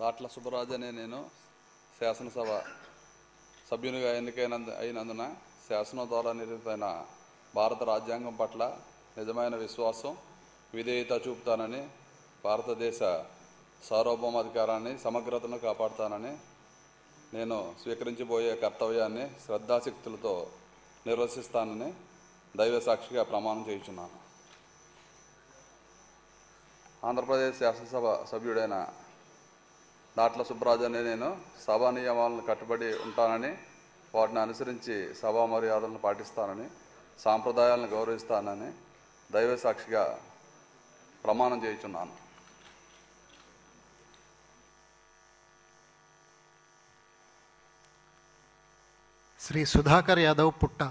దాట్ల సుబ్బరాజు అనే నేను శాసనసభ సభ్యునిగా అయినందున శాసనం ద్వారా నిర్మితమైన భారత రాజ్యాంగం పట్ల నిజమైన విశ్వాసం, విధేయత చూపుతానని, భారతదేశ సార్వభౌమాధికారాన్ని, సమగ్రతను కాపాడుతానని, నేను స్వీకరించబోయే కర్తవ్యాన్ని శ్రద్ధాశక్తులతో నిర్వర్తిస్తానని దైవ సాక్షిగా ప్రమాణం చేయుచున్నాను. ఆంధ్రప్రదేశ్ శాసనసభ సభ్యుడైన దాట్ల సుబ్బరాజు అనే నేను సభా నియమాలను కట్టుబడి ఉంటానని, వాటిని అనుసరించి సభా మర్యాదలను పాటిస్తానని, సాంప్రదాయాలను గౌరవిస్తానని దైవ సాక్షిగా ప్రమాణం చేయుచున్నాను. శ్రీ సుధాకర్ యాదవ్ పుట్ట.